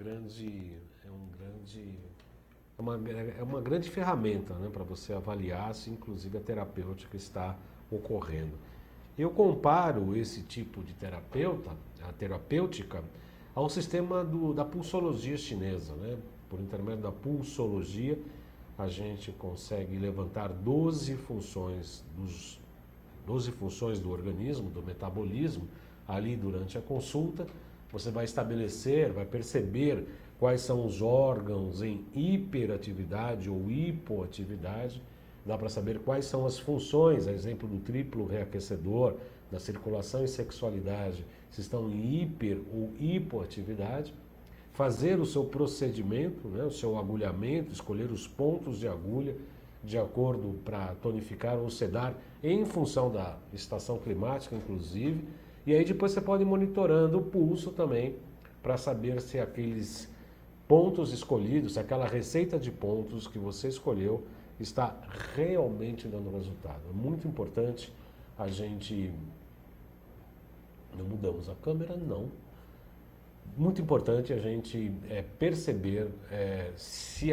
grande ferramenta, né, para você avaliar se inclusive a terapêutica está ocorrendo. Eu comparo esse tipo de a terapêutica, ao sistema da pulsologia chinesa, né? Por intermédio da pulsologia, a gente consegue levantar 12 funções do organismo, do metabolismo, ali durante a consulta. Você vai estabelecer, vai perceber quais são os órgãos em hiperatividade ou hipoatividade. Dá para saber quais são as funções, a exemplo do triplo reaquecedor, da circulação e sexualidade, se estão em hiper ou hipoatividade. Fazer o seu procedimento, né, o seu agulhamento, escolher os pontos de agulha de acordo para tonificar ou sedar em função da estação climática, inclusive. E aí depois você pode ir monitorando o pulso também para saber se aqueles pontos escolhidos, se aquela receita de pontos que você escolheu está realmente dando resultado. É muito importante a gente... Não mudamos a câmera, não. Muito importante a gente perceber se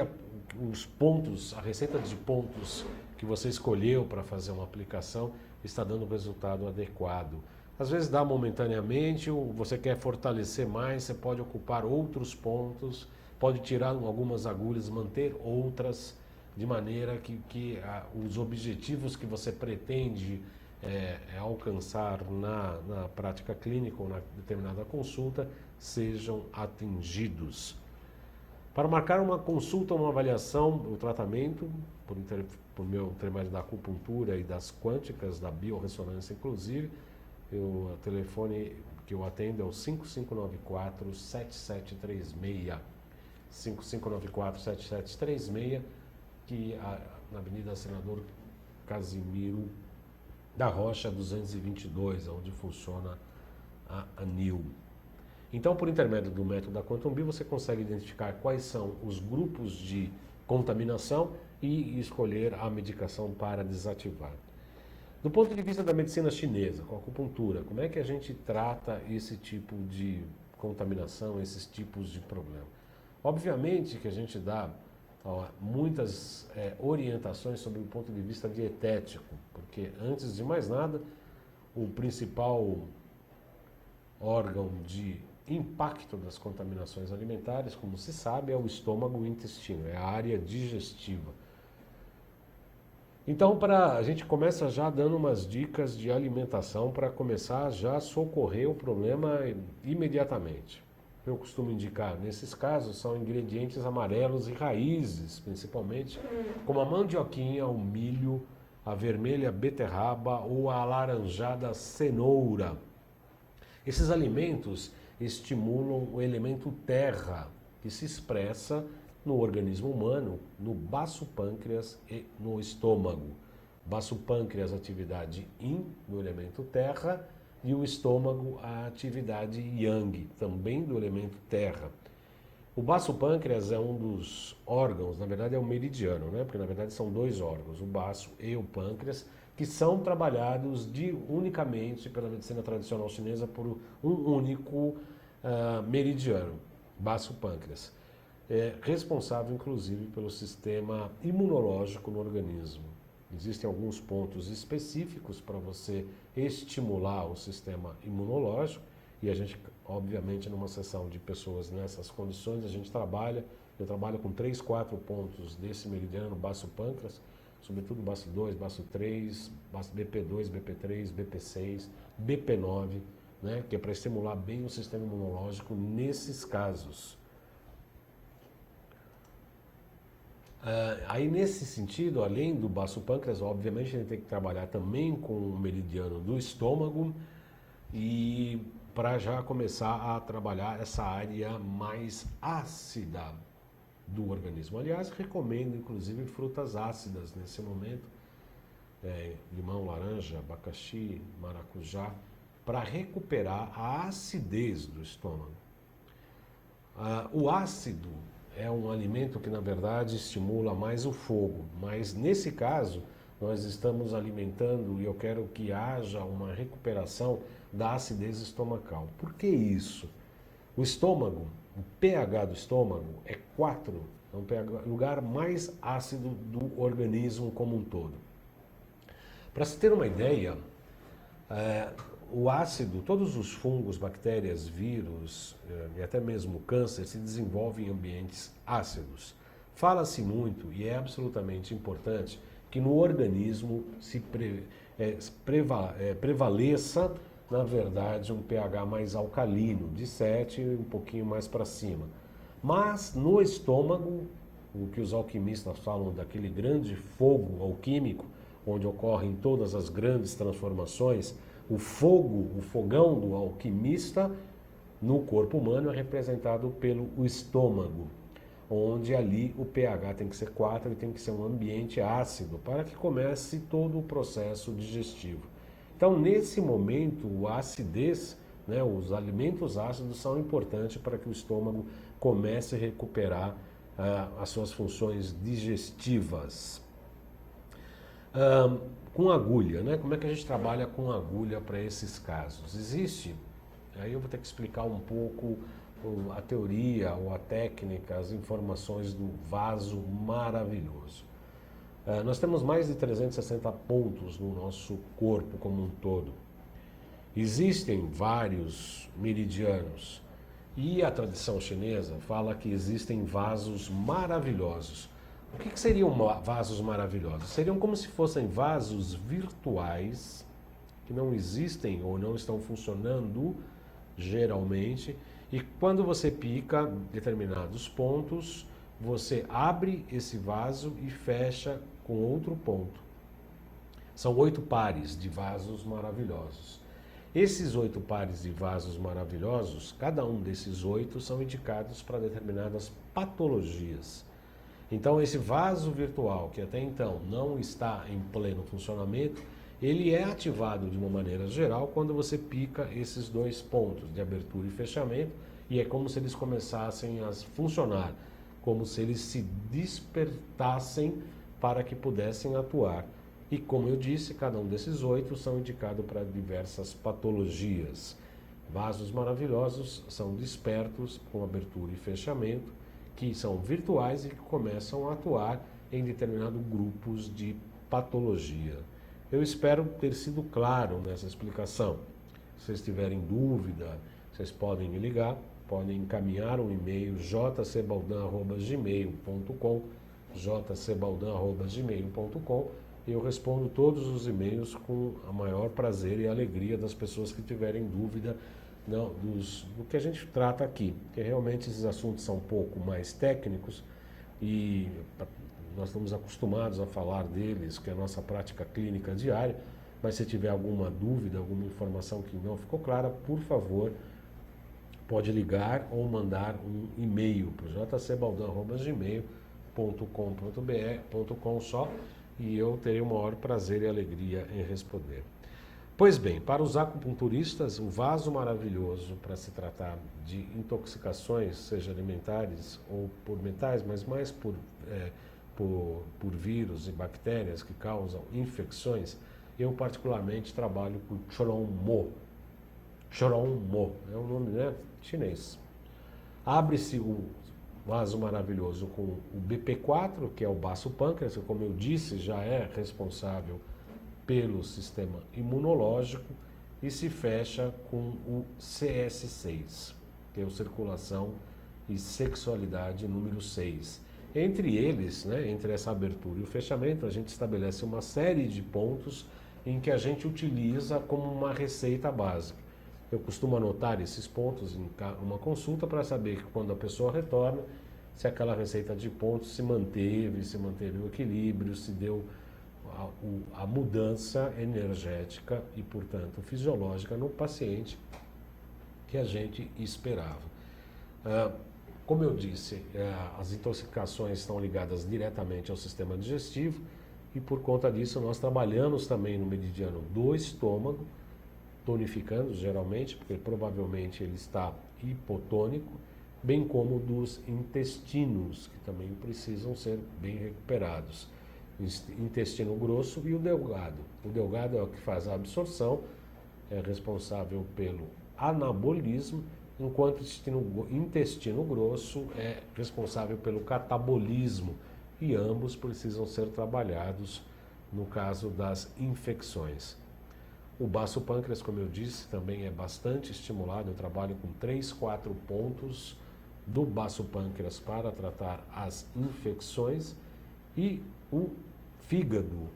os pontos, a receita de pontos que você escolheu para fazer uma aplicação está dando o resultado adequado. Às vezes dá momentaneamente, ou você quer fortalecer mais, você pode ocupar outros pontos, pode tirar algumas agulhas, manter outras, de maneira que os objetivos que você pretende alcançar na prática clínica ou na determinada consulta sejam atingidos. Para marcar uma consulta, uma avaliação, o tratamento, por meu intermédio da acupuntura e das quânticas, da biorressonância inclusive, o telefone que eu atendo é o 5594-7736. 5594-7736, que na Avenida Senador Casimiro da Rocha 222, onde funciona a ANIL. Então, por intermédio do método da Quantum Bio, você consegue identificar quais são os grupos de contaminação e escolher a medicação para desativar. Do ponto de vista da medicina chinesa, com a acupuntura, como é que a gente trata esse tipo de contaminação, esses tipos de problema? Obviamente que a gente dá muitas orientações sobre o ponto de vista dietético, porque antes de mais nada, o principal órgão de impacto das contaminações alimentares, como se sabe, é o estômago e o intestino, é a área digestiva. Então, a gente começa já dando umas dicas de alimentação para começar já a socorrer o problema imediatamente. Eu costumo indicar, nesses casos, são ingredientes amarelos e raízes, principalmente, como a mandioquinha, o milho, a vermelha beterraba ou a alaranjada cenoura. Esses alimentos estimulam o elemento terra, que se expressa no organismo humano, no baço pâncreas e no estômago. Baço pâncreas, atividade yin, do elemento terra, e o estômago, a atividade yang, também do elemento terra. O baço pâncreas é um dos órgãos, na verdade é o meridiano, né? Porque na verdade são dois órgãos, o baço e o pâncreas, que são trabalhados unicamente pela medicina tradicional chinesa por um único meridiano, baço pâncreas. É responsável inclusive pelo sistema imunológico no organismo. Existem alguns pontos específicos para você estimular o sistema imunológico e a gente, obviamente, numa sessão de pessoas nessas condições, eu trabalho com 3, 4 pontos desse meridiano, baço pâncreas, sobretudo baço 2, baço 3, baço BP2, BP3, BP6, BP9, né, que é para estimular bem o sistema imunológico nesses casos. Aí nesse sentido, além do baço pâncreas, obviamente a gente tem que trabalhar também com o meridiano do estômago e para já começar a trabalhar essa área mais ácida do organismo. Aliás, recomendo inclusive frutas ácidas nesse momento, limão, laranja, abacaxi, maracujá, para recuperar a acidez do estômago. O ácido é um alimento que, na verdade, estimula mais o fogo, mas nesse caso, nós estamos alimentando e eu quero que haja uma recuperação da acidez estomacal. Por que isso? O estômago, o pH do estômago é 4, é o lugar mais ácido do organismo como um todo. Para se ter uma ideia, o ácido, todos os fungos, bactérias, vírus e até mesmo o câncer se desenvolvem em ambientes ácidos. Fala-se muito e é absolutamente importante que no organismo prevaleça, na verdade, um pH mais alcalino, de 7 e um pouquinho mais para cima. Mas no estômago, o que os alquimistas falam daquele grande fogo alquímico, onde ocorrem todas as grandes transformações, o fogão do alquimista no corpo humano é representado pelo estômago, onde ali o pH tem que ser 4 e tem que ser um ambiente ácido para que comece todo o processo digestivo. Então, nesse momento, a acidez, né, os alimentos ácidos são importantes para que o estômago comece a recuperar as suas funções digestivas. Com agulha, né? Como é que a gente trabalha com agulha para esses casos? Existe, aí eu vou ter que explicar um pouco a teoria ou a técnica, as informações do vaso maravilhoso. Nós temos mais de 360 pontos no nosso corpo como um todo. Existem vários meridianos e a tradição chinesa fala que existem vasos maravilhosos. O que seriam vasos maravilhosos? Seriam como se fossem vasos virtuais que não existem ou não estão funcionando geralmente, e quando você pica determinados pontos, você abre esse vaso e fecha com outro ponto. São 8 pares de vasos maravilhosos. Esses 8 pares de vasos maravilhosos, cada um desses 8 são indicados para determinadas patologias. Então, esse vaso virtual, que até então não está em pleno funcionamento, ele é ativado de uma maneira geral quando você pica esses 2 pontos de abertura e fechamento, e é como se eles começassem a funcionar, como se eles se despertassem para que pudessem atuar. E como eu disse, cada um desses 8 são indicados para diversas patologias. Vasos maravilhosos são despertos com abertura e fechamento, que são virtuais e que começam a atuar em determinados grupos de patologia. Eu espero ter sido claro nessa explicação. Se vocês tiverem dúvida, vocês podem me ligar, podem encaminhar um e-mail jcbaldan@gmail.com, jcbaldan@gmail.com. Eu respondo todos os e-mails com o maior prazer e alegria das pessoas que tiverem dúvida do que a gente trata aqui, porque realmente esses assuntos são um pouco mais técnicos e nós estamos acostumados a falar deles, que é a nossa prática clínica diária, mas se tiver alguma dúvida, alguma informação que não ficou clara, por favor, pode ligar ou mandar um e-mail para o jcbaldan@gmail.com só, e eu terei o maior prazer e alegria em responder. Pois bem, para os acupunturistas, o vaso maravilhoso para se tratar de intoxicações, seja alimentares ou por metais, mas mais por vírus e bactérias que causam infecções, eu particularmente trabalho com Chorong-mo. Chorong-mo é um nome, né, chinês. Abre-se o vaso maravilhoso com o BP4, que é o baço pâncreas, que, como eu disse, já é responsável pelo sistema imunológico, e se fecha com o CS6, que é o circulação e sexualidade número 6. Entre eles, né, entre essa abertura e o fechamento, a gente estabelece uma série de pontos em que a gente utiliza como uma receita básica. Eu costumo anotar esses pontos em uma consulta para saber que quando a pessoa retorna, se aquela receita de pontos se manteve o equilíbrio, se deu a mudança energética e, portanto, fisiológica no paciente que a gente esperava. Como eu disse, as intoxicações estão ligadas diretamente ao sistema digestivo e, por conta disso, nós trabalhamos também no meridiano do estômago, tonificando geralmente, porque provavelmente ele está hipotônico, bem como dos intestinos, que também precisam ser bem recuperados. intestino grosso e o delgado. O delgado é o que faz a absorção, é responsável pelo anabolismo, enquanto o intestino grosso é responsável pelo catabolismo, e ambos precisam ser trabalhados no caso das infecções. O baço pâncreas, como eu disse, também é bastante estimulado. Eu trabalho com 3, 4 pontos do baço pâncreas para tratar as infecções, e o fígado,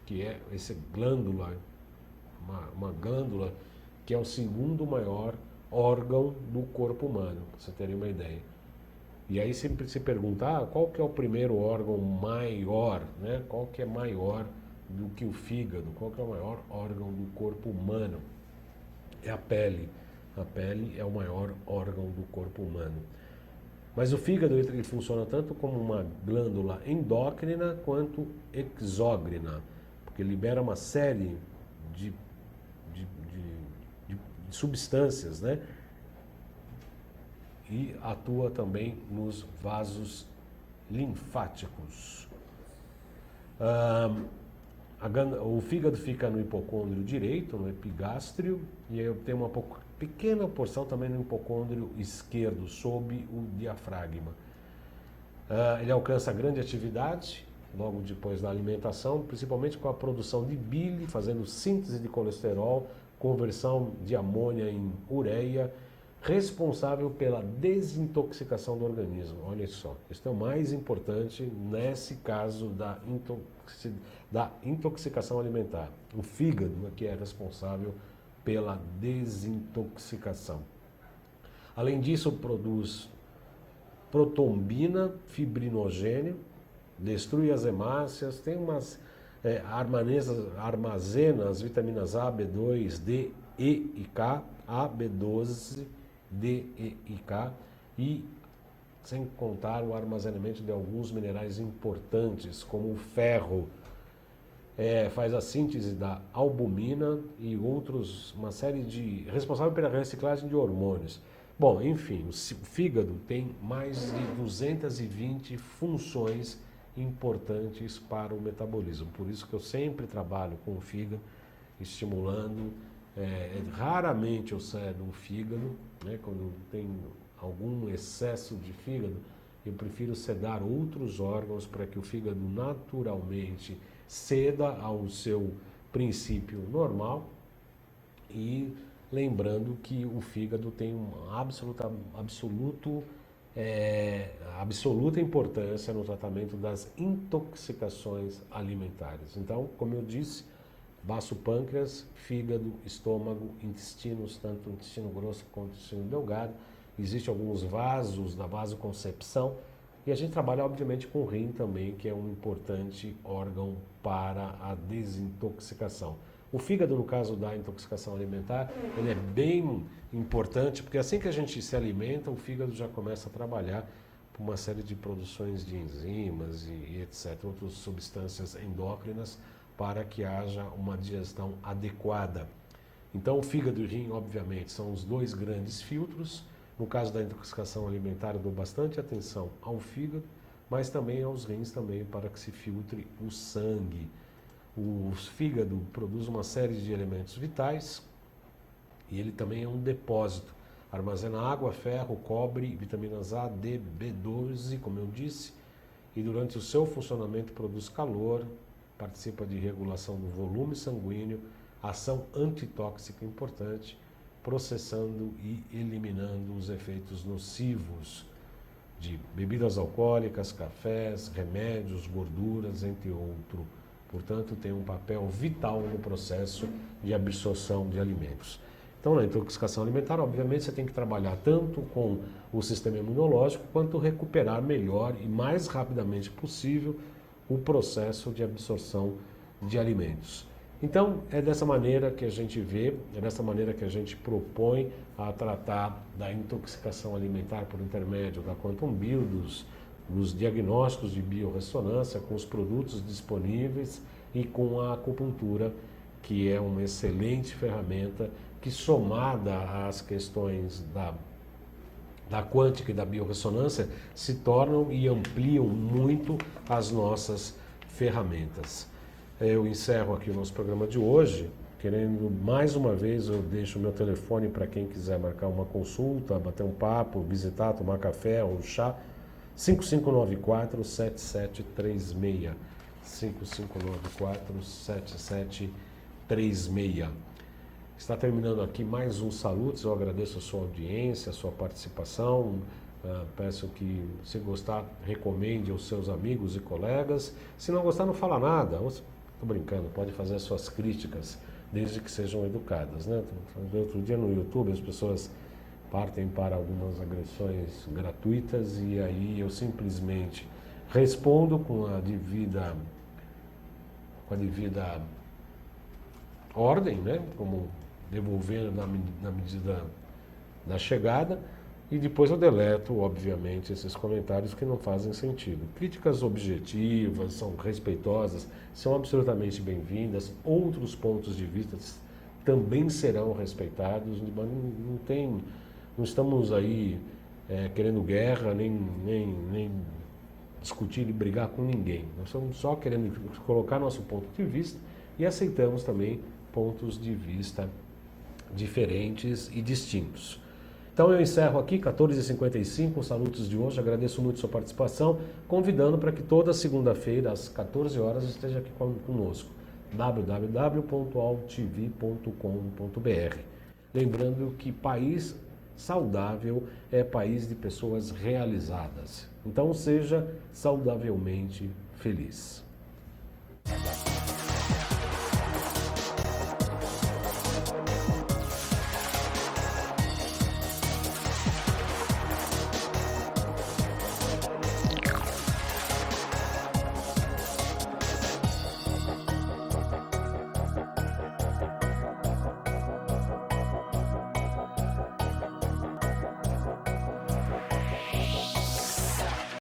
que é essa glândula, uma glândula que é o segundo maior órgão do corpo humano, para você ter uma ideia. E aí sempre se pergunta, qual que é o primeiro órgão maior, né? Qual que é maior do que o fígado? Qual que é o maior órgão do corpo humano? É a pele. A pele é o maior órgão do corpo humano. Mas o fígado ele funciona tanto como uma glândula endócrina quanto exócrina, porque libera uma série de substâncias, né? E atua também nos vasos linfáticos. O fígado fica no hipocôndrio direito, no epigástrio, e eu tenho uma pequena porção também no hipocôndrio esquerdo, sob o diafragma. Ele alcança grande atividade logo depois da alimentação, principalmente com a produção de bile, fazendo síntese de colesterol, conversão de amônia em ureia, responsável pela desintoxicação do organismo. Olha só, isso é o mais importante nesse caso da intoxicação alimentar. O fígado é que é responsável pela desintoxicação. Além disso, produz protombina, fibrinogênio, destrui as hemácias, tem umas armazena as vitaminas A, B2, D, E e K, A, B12, D, E e K, e sem contar o armazenamento de alguns minerais importantes, como o ferro, faz a síntese da albumina e outros, uma série de... responsável pela reciclagem de hormônios. Bom, enfim, o fígado tem mais de 220 funções importantes para o metabolismo. Por isso que eu sempre trabalho com o fígado, estimulando. Raramente eu cedo o fígado, né? Quando tem algum excesso de fígado, eu prefiro sedar outros órgãos para que o fígado naturalmente ceda ao seu princípio normal, e lembrando que o fígado tem uma absoluta importância no tratamento das intoxicações alimentares. Então, como eu disse, baço pâncreas, fígado, estômago, intestinos, tanto o intestino grosso quanto o intestino delgado. Existem alguns vasos da vasoconcepção, e a gente trabalha obviamente com o rim também, que é um importante órgão para a desintoxicação. O fígado, no caso da intoxicação alimentar, ele é bem importante, porque assim que a gente se alimenta, o fígado já começa a trabalhar por uma série de produções de enzimas e etc., outras substâncias endócrinas, para que haja uma digestão adequada. Então, o fígado e o rim, obviamente, são os dois grandes filtros. No caso da intoxicação alimentar, eu dou bastante atenção ao fígado, mas também aos rins também, para que se filtre o sangue. O fígado produz uma série de elementos vitais, e ele também é um depósito. Armazena água, ferro, cobre, vitaminas A, D, B12, como eu disse, e durante o seu funcionamento produz calor, participa de regulação do volume sanguíneo, ação antitóxica importante, processando e eliminando os efeitos nocivos de bebidas alcoólicas, cafés, remédios, gorduras, entre outros. Portanto, tem um papel vital no processo de absorção de alimentos. Então, na intoxicação alimentar, obviamente, você tem que trabalhar tanto com o sistema imunológico, quanto recuperar melhor e mais rapidamente possível o processo de absorção de alimentos. Então, é dessa maneira que a gente vê, é dessa maneira que a gente propõe a tratar da intoxicação alimentar por intermédio da Quantum Bio, dos diagnósticos de biorressonância, com os produtos disponíveis e com a acupuntura, que é uma excelente ferramenta que, somada às questões da quântica e da biorressonância, se tornam e ampliam muito as nossas ferramentas. Eu encerro aqui o nosso programa de hoje, querendo mais uma vez, eu deixo o meu telefone para quem quiser marcar uma consulta, bater um papo, visitar, tomar café ou chá, 5594-7736. 5594-7736. Está terminando aqui mais um Salutos. Eu agradeço a sua audiência, a sua participação. Peço que, se gostar, recomende aos seus amigos e colegas. Se não gostar, não fala nada. Estou brincando, pode fazer as suas críticas, desde que sejam educadas, né? Outro dia no YouTube as pessoas partem para algumas agressões gratuitas e aí eu simplesmente respondo com a devida ordem, né? Como devolvendo na medida da chegada, e depois eu deleto, obviamente, esses comentários que não fazem sentido. Críticas objetivas, são respeitosas, são absolutamente bem-vindas, outros pontos de vista também serão respeitados, não estamos aí querendo guerra, nem discutir e brigar com ninguém. Nós estamos só querendo colocar nosso ponto de vista e aceitamos também pontos de vista diferentes e distintos. Então eu encerro aqui, 14h55, os Salutos de hoje. Agradeço muito a sua participação, convidando para que toda segunda-feira, às 14 horas, esteja aqui conosco. www.altv.com.br. Lembrando que país saudável é país de pessoas realizadas. Então seja saudavelmente feliz.